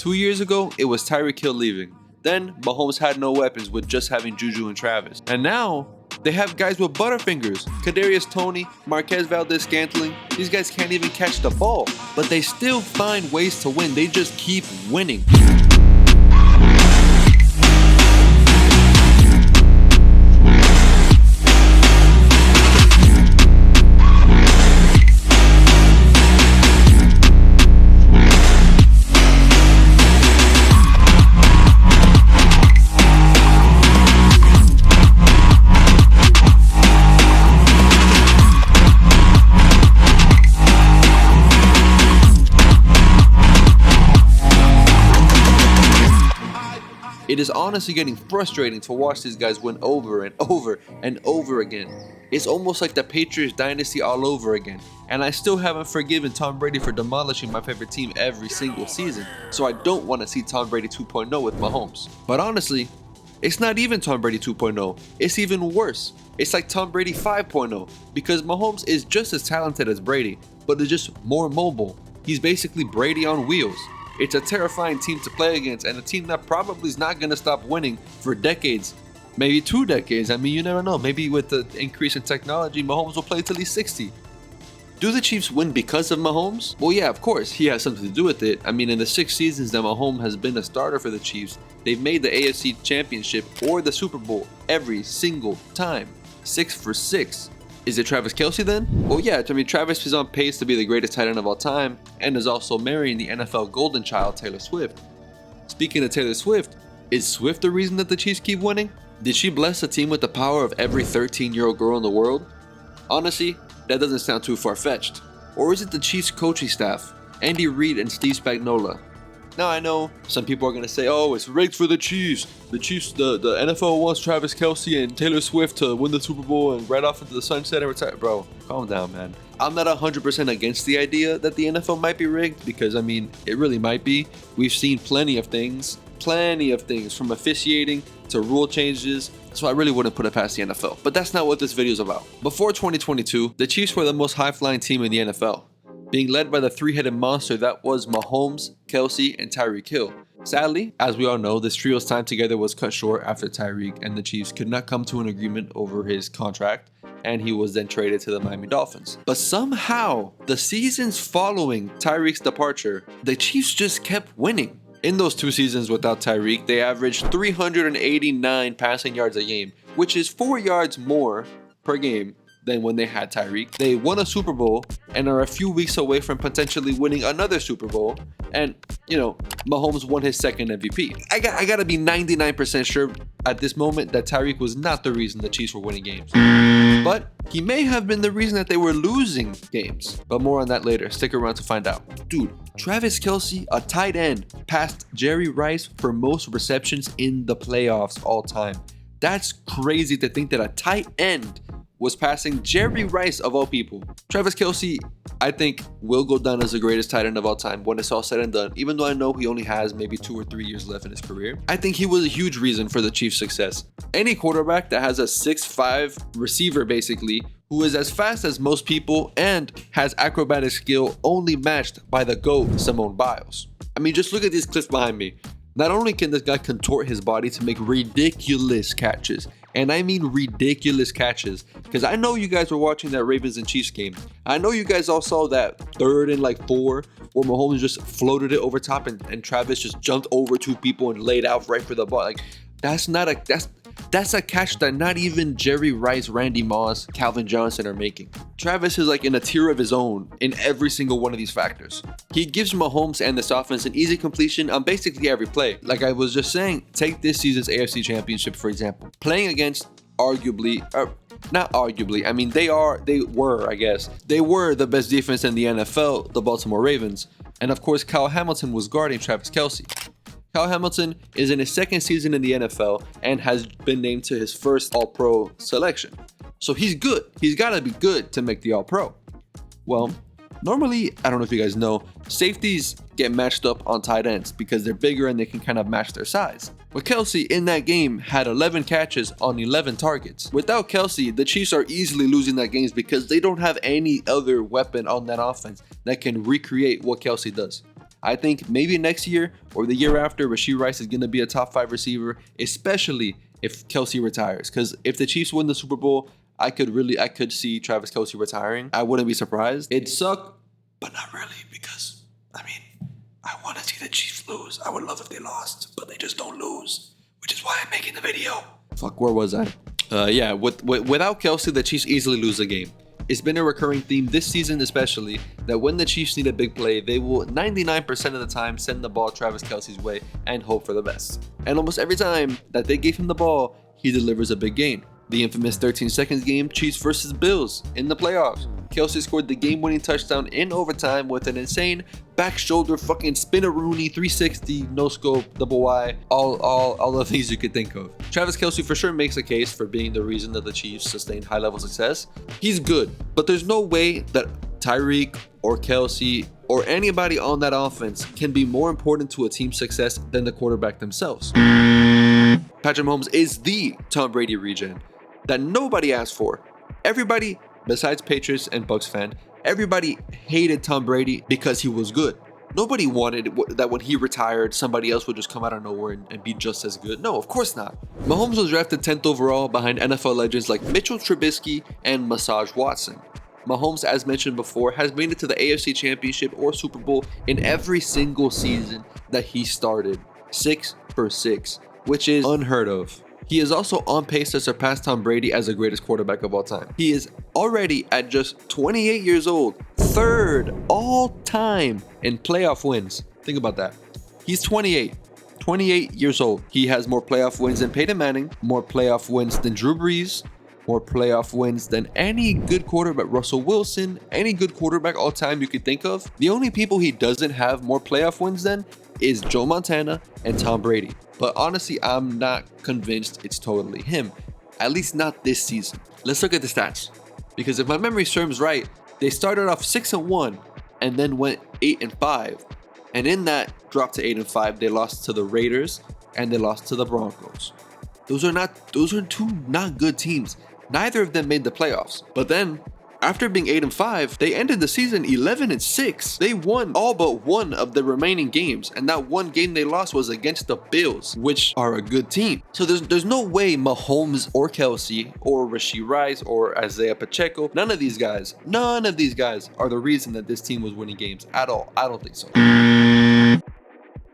2 years ago, it was Tyreek Hill leaving. Then Mahomes had no weapons with just having Juju and Travis. And now they have guys with butterfingers. Kadarius Toney, Marquez Valdez-Scantling. These guys can't even catch the ball. But they still find ways to win. They just keep winning. It is honestly getting frustrating to watch these guys win over and over and over again. It's almost like the Patriots dynasty all over again. And I still haven't forgiven Tom Brady for demolishing my favorite team every single season. So I don't want to see Tom Brady 2.0 with Mahomes. But honestly, it's not even Tom Brady 2.0. It's even worse. It's like Tom Brady 5.0 because Mahomes is just as talented as Brady, but is just more mobile. He's basically Brady on wheels. It's a terrifying team to play against and a team that probably is not going to stop winning for decades, maybe 2 decades. I mean, you never know. Maybe with the increase in technology, Mahomes will play till he's 60. Do the Chiefs win because of Mahomes? Well, yeah, of course, he has something to do with it. I mean, in the 6 seasons that Mahomes has been a starter for the Chiefs, they've made the AFC Championship or the Super Bowl every single time. 6 for 6. Is it Travis Kelce then? Well, yeah, I mean, Travis is on pace to be the greatest tight end of all time and is also marrying the NFL golden child, Taylor Swift. Speaking of Taylor Swift, is Swift the reason that the Chiefs keep winning? Did she bless the team with the power of every 13-year-old girl in the world? Honestly, that doesn't sound too far-fetched. Or is it the Chiefs coaching staff, Andy Reid and Steve Spagnuolo? Now I know some people are going to say, oh, it's rigged for the Chiefs. The NFL wants Travis Kelce and Taylor Swift to win the Super Bowl and ride off into the sunset and retire. Bro, calm down, man. I'm not 100% against the idea that the NFL might be rigged because, I mean, it really might be. We've seen plenty of things from officiating to rule changes. So I really wouldn't put it past the NFL. But that's not what this video is about. Before 2022, the Chiefs were the most high-flying team in the NFL, being led by the three-headed monster that was Mahomes, Kelce, and Tyreek Hill. Sadly, as we all know, this trio's time together was cut short after Tyreek and the Chiefs could not come to an agreement over his contract, and he was then traded to the Miami Dolphins. But somehow, the seasons following Tyreek's departure, the Chiefs just kept winning. In those 2 seasons without Tyreek, they averaged 389 passing yards a game, which is 4 yards more per game than when they had Tyreek. They won a Super Bowl and are a few weeks away from potentially winning another Super Bowl. And, you know, Mahomes won his second MVP. I gotta be 99% sure at this moment that Tyreek was not the reason the Chiefs were winning games. But he may have been the reason that they were losing games. But more on that later. Stick around to find out. Dude, Travis Kelce, a tight end, passed Jerry Rice for most receptions in the playoffs all time. That's crazy to think that a tight end was passing Jerry Rice of all people. Travis Kelce, I think, will go down as the greatest tight end of all time when it's all said and done, even though I know he only has maybe 2 or 3 years left in his career. I think he was a huge reason for the Chiefs' success. Any quarterback that has a 6'5" receiver, basically, who is as fast as most people and has acrobatic skill only matched by the GOAT, Simone Biles. I mean, just look at these clips behind me. Not only can this guy contort his body to make ridiculous catches, and I mean ridiculous catches, because I know you guys were watching that Ravens and Chiefs game. I know you guys all saw that 3rd and 4 where Mahomes just floated it over top and Travis just jumped over 2 people and laid out right for the ball. Like, that's a catch that not even Jerry Rice, Randy Moss, Calvin Johnson are making. Travis is like in a tier of his own in every single one of these factors. He gives Mahomes and this offense an easy completion on basically every play. Like I was just saying, take this season's AFC Championship, for example. Playing against not arguably, I mean, they were the best defense in the NFL, the Baltimore Ravens. And of course, Kyle Hamilton was guarding Travis Kelce. Kyle Hamilton is in his 2nd season in the NFL and has been named to his first All-Pro selection. So he's good. He's got to be good to make the All-Pro. Well, normally, I don't know if you guys know, safeties get matched up on tight ends because they're bigger and they can kind of match their size. But Kelce in that game had 11 catches on 11 targets. Without Kelce, the Chiefs are easily losing that game because they don't have any other weapon on that offense that can recreate what Kelce does. I think maybe next year or the year after, Rashee Rice is going to be a top 5 receiver, especially if Kelce retires. Because if the Chiefs win the Super Bowl, I could see Travis Kelce retiring. I wouldn't be surprised. It'd suck, but not really, because, I mean, I want to see the Chiefs lose. I would love if they lost, but they just don't lose, which is why I'm making the video. Fuck, where was I? Yeah, without Kelce, the Chiefs easily lose a game. It's been a recurring theme this season especially that when the Chiefs need a big play, they will 99% of the time send the ball Travis Kelce's way and hope for the best. And almost every time that they gave him the ball, he delivers a big game. The infamous 13 seconds game, Chiefs versus Bills in the playoffs. Kelce scored the game-winning touchdown in overtime with an insane back shoulder fucking spin-a-rooney 360 no scope double Y, all the things you could think of. Travis Kelce for sure makes a case for being the reason that the Chiefs sustained high-level success. He's good, but there's no way that Tyreek or Kelce or anybody on that offense can be more important to a team's success than the quarterback themselves. Patrick Mahomes is the Tom Brady regen that nobody asked for. Everybody, besides Patriots and Bucs fan, everybody hated Tom Brady because he was good. Nobody wanted that when he retired, somebody else would just come out of nowhere and be just as good. No, of course not. Mahomes was drafted 10th overall behind NFL legends like Mitchell Trubisky and Massage Watson. Mahomes, as mentioned before, has made it to the AFC Championship or Super Bowl in every single season that he started. 6 for 6, which is unheard of. He is also on pace to surpass Tom Brady as the greatest quarterback of all time. He is already at just 28 years old, 3rd all time in playoff wins. Think about that. He's 28 years old. He has more playoff wins than Peyton Manning, more playoff wins than Drew Brees, more playoff wins than any good quarterback, Russell Wilson, any good quarterback all time you could think of. The only people he doesn't have more playoff wins than is Joe Montana and Tom Brady. But honestly, I'm not convinced it's totally him. At least not this season. Let's look at the stats. Because if my memory serves right, they started off 6-1 and then went 8-5. And in that drop to 8-5, they lost to the Raiders and they lost to the Broncos. Those are two not good teams. Neither of them made the playoffs. But then, after being 8-5, they ended the season 11-6. They won all but one of the remaining games, and that one game they lost was against the Bills, which are a good team. So there's no way Mahomes or Kelce or Rashee Rice or Isaiah Pacheco, none of these guys are the reason that this team was winning games at all. I don't think so.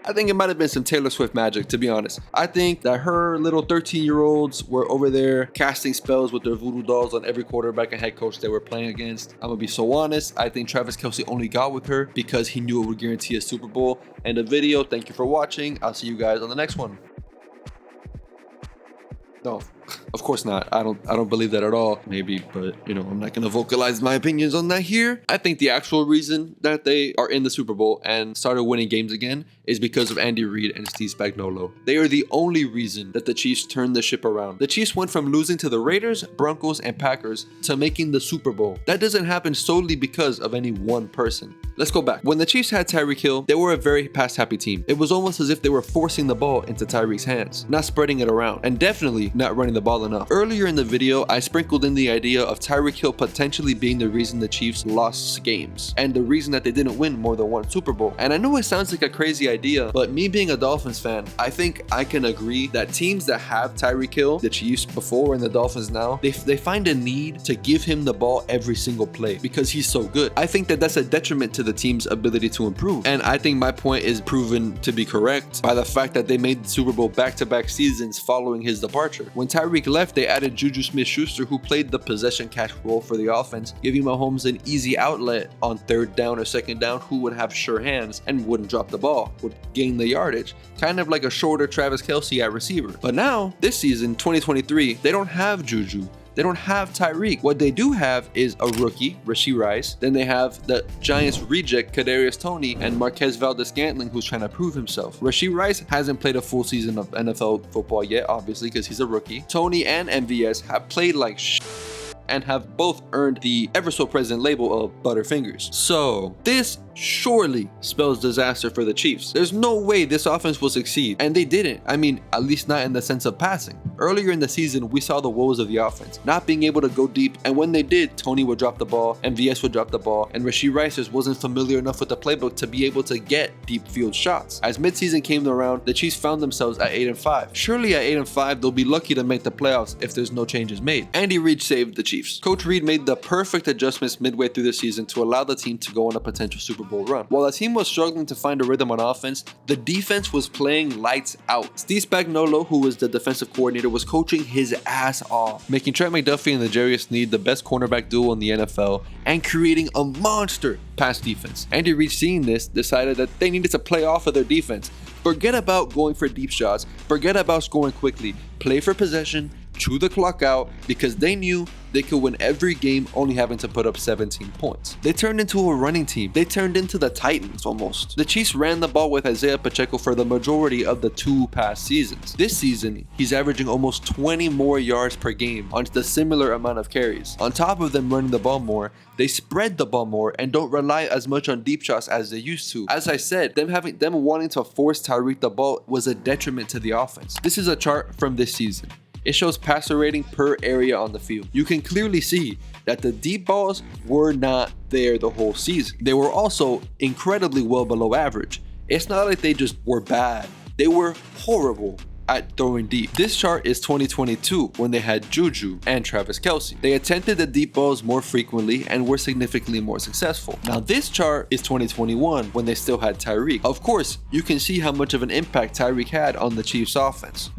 I think it might have been some Taylor Swift magic, to be honest. I think that her little 13-year-olds were over there casting spells with their voodoo dolls on every quarterback and head coach they were playing against. I'm gonna be so honest. I think Travis Kelce only got with her because he knew it would guarantee a Super Bowl. End of video. Thank you for watching. I'll see you guys on the next one. No, of course not. I don't believe that at all. Maybe, but I'm not gonna vocalize my opinions on that here. I think the actual reason that they are in the Super Bowl and started winning games again is because of Andy Reid and Steve Spagnuolo. They are the only reason that the Chiefs turned the ship around. The Chiefs went from losing to the Raiders, Broncos, and Packers to making the Super Bowl. That doesn't happen solely because of any one person. Let's go back. When the Chiefs had Tyreek Hill, they were a very pass-happy team. It was almost as if they were forcing the ball into Tyreek's hands, not spreading it around, and definitely not running the ball enough. Earlier in the video, I sprinkled in the idea of Tyreek Hill potentially being the reason the Chiefs lost games, and the reason that they didn't win more than one Super Bowl. And I know it sounds like a crazy idea, but me being a Dolphins fan, I think I can agree that teams that have Tyreek Hill, the Chiefs before and the Dolphins now, they find a need to give him the ball every single play because he's so good. I think that that's a detriment to the team's ability to improve. And I think my point is proven to be correct by the fact that they made the Super Bowl back-to-back seasons following his departure. When Tyreek left, they added Juju Smith-Schuster, who played the possession catch role for the offense, giving Mahomes an easy outlet on 3rd down or 2nd down, who would have sure hands and wouldn't drop the ball, would gain the yardage, kind of like a shorter Travis Kelce at receiver. But now, this season, 2023, they don't have Juju. They don't have Tyreek. What they do have is a rookie, Rashee Rice. Then they have the Giants reject, Kadarius Toney, and Marquez Valdes-Scantling, who's trying to prove himself. Rashee Rice hasn't played a full season of NFL football yet, obviously, because he's a rookie. Toney and MVS have played like and have both earned the ever so present label of Butterfingers. So this surely spells disaster for the Chiefs. There's no way this offense will succeed, and they didn't. I mean, at least not in the sense of passing. Earlier in the season, we saw the woes of the offense, not being able to go deep, and when they did, Tony would drop the ball, MVS would drop the ball, and Rashee Rice just wasn't familiar enough with the playbook to be able to get deep field shots. As midseason came around, the Chiefs found themselves at 8-5. Surely at 8-5, they'll be lucky to make the playoffs if there's no changes made. Andy Reid saved the Chiefs. Coach Reid made the perfect adjustments midway through the season to allow the team to go on a potential Super Bowl run. While the team was struggling to find a rhythm on offense, the defense was playing lights out. Steve Spagnuolo, who was the defensive coordinator, was coaching his ass off, making Trent McDuffie and L'Jarius Sneed the best cornerback duo in the NFL and creating a monster pass defense. Andy Reid, seeing this, decided that they needed to play off of their defense. Forget about going for deep shots, forget about scoring quickly, play for possession, chew the clock out, because they knew they could win every game only having to put up 17 points. They turned into a running team. They turned into the Titans almost. The Chiefs ran the ball with Isaiah Pacheco for the majority of the 2 past seasons. This season, he's averaging almost 20 more yards per game on the similar amount of carries. On top of them running the ball more, they spread the ball more and don't rely as much on deep shots as they used to. As I said, them wanting to force Tyreek the ball was a detriment to the offense. This is a chart from this season. It shows passer rating per area on the field. You can clearly see that the deep balls were not there the whole season. They were also incredibly well below average. It's not like they just were bad. They were horrible at throwing deep. This chart is 2022 when they had Juju and Travis Kelce. They attempted the deep balls more frequently and were significantly more successful. Now this chart is 2021 when they still had Tyreek. Of course, you can see how much of an impact Tyreek had on the Chiefs offense,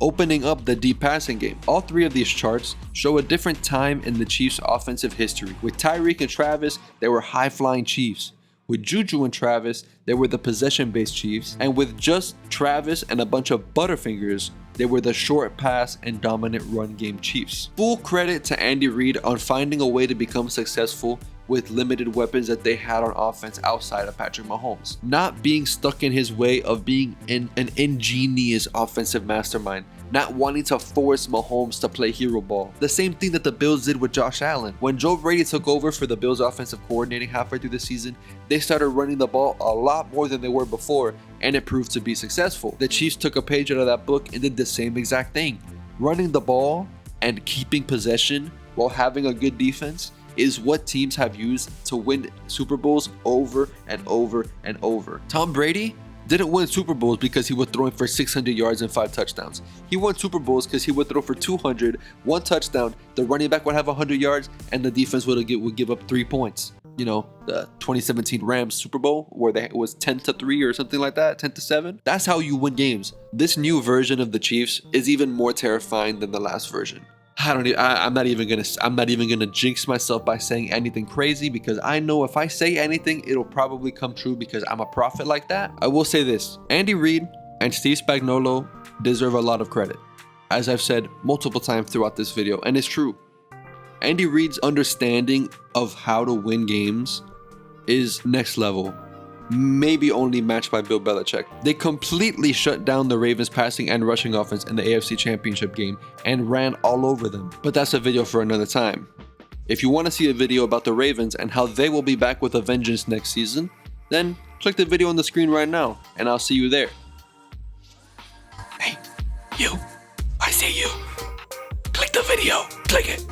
opening up the deep passing game. All 3 of these charts show a different time in the Chiefs offensive history. With Tyreek and Travis, they were high-flying Chiefs. With Juju and Travis, they were the possession-based Chiefs, and with just Travis and a bunch of Butterfingers, they were the short pass and dominant run game Chiefs. Full credit to Andy Reid on finding a way to become successful with limited weapons that they had on offense outside of Patrick Mahomes. Not being stuck in his way of being an ingenious offensive mastermind, not wanting to force Mahomes to play hero ball. The same thing that the Bills did with Josh Allen. When Joe Brady took over for the Bills offensive coordinating halfway through the season, they started running the ball a lot more than they were before, and it proved to be successful. The Chiefs took a page out of that book and did the same exact thing. Running the ball and keeping possession while having a good defense is what teams have used to win Super Bowls over and over and over. Tom Brady didn't win Super Bowls because he was throwing for 600 yards and 5 touchdowns. He won Super Bowls because he would throw for 200, 1 touchdown, the running back would have 100 yards, and the defense would give up 3 points. You know, the 2017 Rams Super Bowl where it was 10-3 or something like that, 10-7. That's how you win games. This new version of the Chiefs is even more terrifying than the last version. I'm not even gonna jinx myself by saying anything crazy, because I know if I say anything, it'll probably come true because I'm a prophet like that. I will say this: Andy Reid and Steve Spagnuolo deserve a lot of credit, as I've said multiple times throughout this video, and it's true. Andy Reid's understanding of how to win games is next level. Maybe only matched by Bill Belichick. They completely shut down the Ravens passing and rushing offense in the AFC Championship game and ran all over them. But that's a video for another time. If you want to see a video about the Ravens and how they will be back with a vengeance next season, then click the video on the screen right now and I'll see you there. Hey, you. I see you. Click the video. Click it.